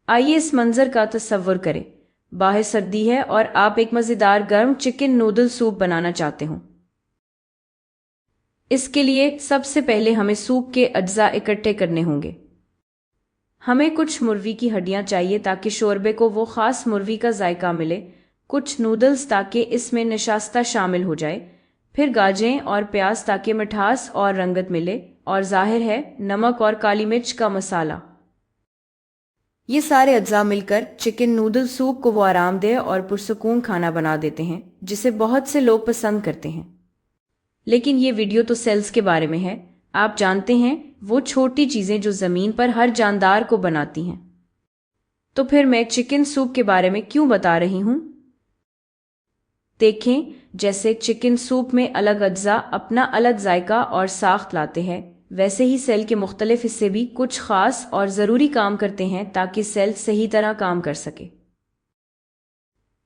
आइए इस मंजर का तसव्वुर करें। बाहर सर्दी है और आप एक मज़ेदार गर्म चिकन नूडल सूप बनाना चाहते हो। इसके लिए सबसे पहले हमें सूप के अज्जा इकट्ठे करने होंगे। हमें कुछ मुर्गी की हड्डियां चाहिए ताकि शोरबे को वो ख़ास मुर्गी का जायका मिले, कुछ नूडल्स ताकि इसमें नशास्ता शामिल हो जाए, फिर गाजरें और प्याज ताकि मिठास और रंगत मिले, और जाहिर है नमक और काली मिर्च का मसाला। ये सारे अज्जा मिलकर चिकन नूडल सूप को वो आरामदेह और पुरसकून खाना बना देते हैं जिसे बहुत से लोग पसंद करते हैं। लेकिन ये वीडियो तो सेल्स के बारे में है। आप जानते हैं वो छोटी चीजें जो जमीन पर हर जानदार को बनाती हैं। तो फिर मैं चिकन सूप के बारे में क्यों बता रही हूं? देखें, जैसे चिकन सूप में अलग अज्जा अपना अलग जायका और साख्त लाते हैं, वैसे ही सेल के मुख्तलिफ हिस्से भी कुछ खास और ज़रूरी काम करते हैं ताकि सेल सही तरह काम कर सके।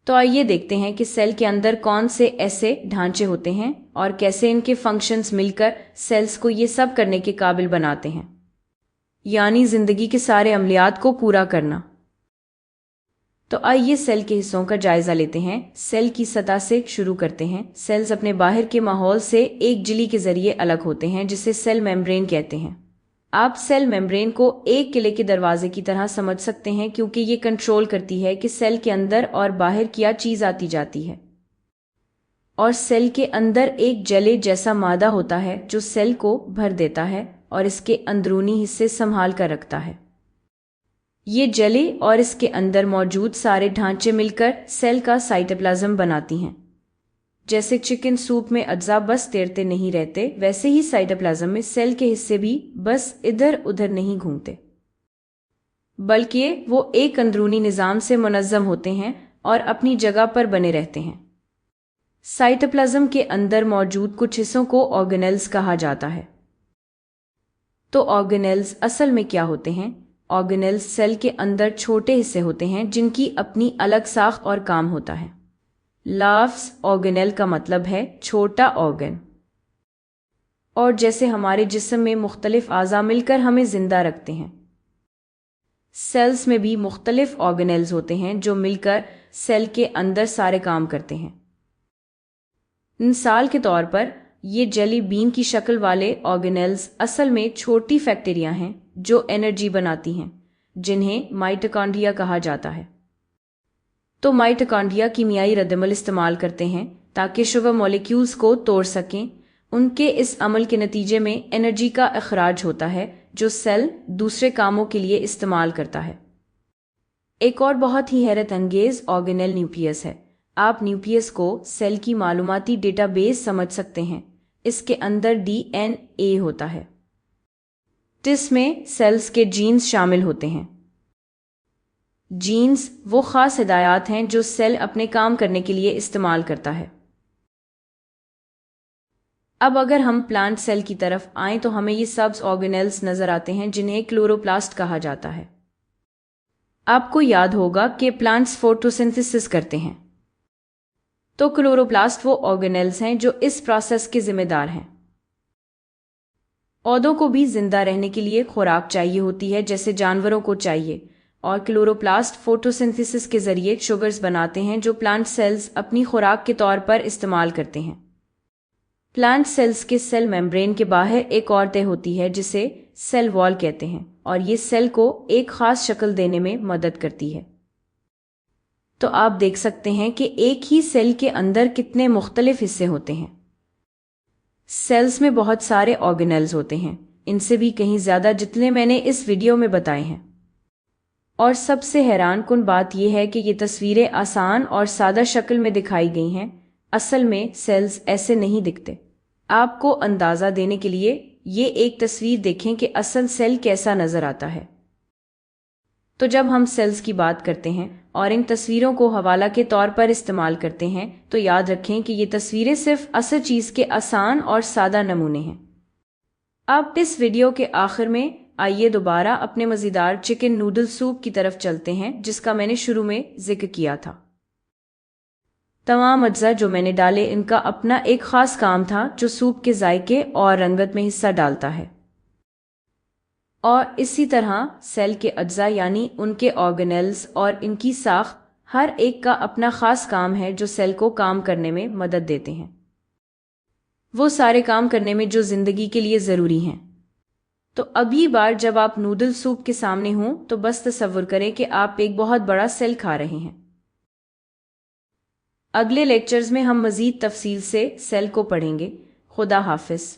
तो आइए देखते हैं कि सेल के अंदर कौन से ऐसे ढांचे होते हैं और कैसे इनके फंक्शंस मिलकर सेल्स को ये सब करने के काबिल बनाते हैं, यानी जिंदगी के सारे अमलियात को पूरा करना। तो आइए सेल के हिस्सों का जायजा लेते हैं। सेल की सतह से शुरू करते हैं। सेल्स अपने बाहर के माहौल से एक झिल्ली के जरिए अलग होते हैं जिसे सेल मेम्ब्रेन कहते हैं। आप सेल मेम्ब्रेन को एक किले के दरवाजे की तरह समझ सकते हैं क्योंकि ये कंट्रोल करती है कि सेल के अंदर और बाहर क्या चीज आती जाती है। और सेल के अंदर एक जले जैसा मादा होता है जो सेल को भर देता है और इसके अंदरूनी हिस्से संभाल कर रखता है। ये जले और इसके अंदर मौजूद सारे ढांचे मिलकर सेल का साइटोप्लाज्म बनाती हैं। जैसे चिकन सूप में अज्जा बस तैरते नहीं रहते, वैसे ही साइटोप्लाज्म में सेल के हिस्से भी बस इधर उधर नहीं घूमते, बल्कि वो एक अंदरूनी निज़ाम से मुनज़्ज़म होते हैं और अपनी जगह पर बने रहते हैं। साइटोप्लाज्म के अंदर मौजूद कुछ हिस्सों को ऑर्गेनेल्स कहा जाता है। तो ऑर्गेनेल्स असल में क्या होते हैं? ऑर्गेनेल्स सेल के अंदर छोटे हिस्से होते हैं जिनकी अपनी अलग साख और काम होता है। लफ्ज़ ऑर्गेनेल का मतलब है छोटा ऑर्गन। और जैसे हमारे जिस्म में मुख्तलिफ आज़ा मिलकर हमें जिंदा रखते हैं, सेल्स में भी मुख्तलिफ ऑर्गेनेल्स होते हैं जो मिलकर सेल के अंदर सारे काम करते हैं। मिसाल के तौर पर ये जेली बीन की शक्ल वाले ऑर्गेनेल्स असल में छोटी फैक्टेरिया हैं जो एनर्जी बनाती हैं, जिन्हें माइटोकॉन्ड्रिया कहा जाता है। तो माइटोकॉन्ड्रिया कीमियाई रद्दमल इस्तेमाल करते हैं ताकि शुगर मॉलिक्यूल्स को तोड़ सकें। उनके इस अमल के नतीजे में एनर्जी का अखराज होता है जो सेल दूसरे कामों के लिए इस्तेमाल करता है। एक और बहुत ही हैरत अंगेज ऑर्गेनेल न्यूक्लियस है। आप न्यूक्लियस को सेल की मालूमाती डेटाबेस समझ सकते हैं। इसके अंदर डीएनए होता है जिसमें सेल्स के जीन्स शामिल होते हैं। जीन्स वो खास हिदायत हैं जो सेल अपने काम करने के लिए इस्तेमाल करता है। अब अगर हम प्लांट सेल की तरफ आएं तो हमें ये सब्ज ऑर्गेनेल्स नजर आते हैं जिन्हें क्लोरोप्लास्ट कहा जाता है। आपको याद होगा कि प्लांट्स फोटोसिंथेसिस करते हैं, तो क्लोरोप्लास्ट वो ऑर्गेनेल्स हैं जो इस प्रोसेस के जिम्मेदार हैं। पौधों को भी जिंदा रहने के लिए खुराक चाहिए होती है जैसे जानवरों को चाहिए, और क्लोरोप्लास्ट फोटोसिंथेसिस के जरिए शुगर्स बनाते हैं जो प्लांट सेल्स अपनी खुराक के तौर पर इस्तेमाल करते हैं। प्लांट सेल्स के सेल मेम्ब्रेन के बाहर एक और तह होती है जिसे सेल वॉल कहते हैं, और ये सेल को एक खास शक्ल देने में मदद करती है। तो आप देख सकते हैं कि एक ही सेल के अंदर कितने मुख्तलिफ हिस्से होते हैं। सेल्स में बहुत सारे ऑर्गेनेल्स होते हैं, इनसे भी कहीं ज्यादा जितने मैंने इस वीडियो में बताए हैं। और सबसे हैरान कुन बात यह है कि ये तस्वीरें आसान और सादा शक्ल में दिखाई गई हैं। असल में सेल्स ऐसे नहीं दिखते। आपको अंदाजा देने के लिए ये एक तस्वीर देखें कि असल सेल कैसा नजर आता है। तो जब हम सेल्स की बात करते हैं और इन तस्वीरों को हवाला के तौर पर इस्तेमाल करते हैं तो याद रखें कि ये तस्वीरें सिर्फ असल चीज के आसान और सादा नमूने हैं। अब इस वीडियो के आखिर में आइए दोबारा अपने मज़ेदार चिकन नूडल सूप की तरफ चलते हैं जिसका मैंने शुरू में जिक्र किया था। तमाम अज्जा जो मैंने डाले इनका अपना एक खास काम था जो सूप के जायके और रंगत में हिस्सा डालता है। اور اسی طرح سیل کے اجزاء یعنی ان کے آرگنیلز اور ان کی ساخت، ہر ایک کا اپنا خاص کام ہے جو سیل کو کام کرنے میں مدد دیتے ہیں، وہ سارے کام کرنے میں جو زندگی کے لیے ضروری ہیں۔ تو اگلی بار جب آپ نوڈل سوپ کے سامنے ہوں تو بس تصور کریں کہ آپ ایک بہت بڑا سیل کھا رہے ہیں۔ اگلے لیکچرز میں ہم مزید تفصیل سے سیل کو پڑھیں گے۔ خدا حافظ۔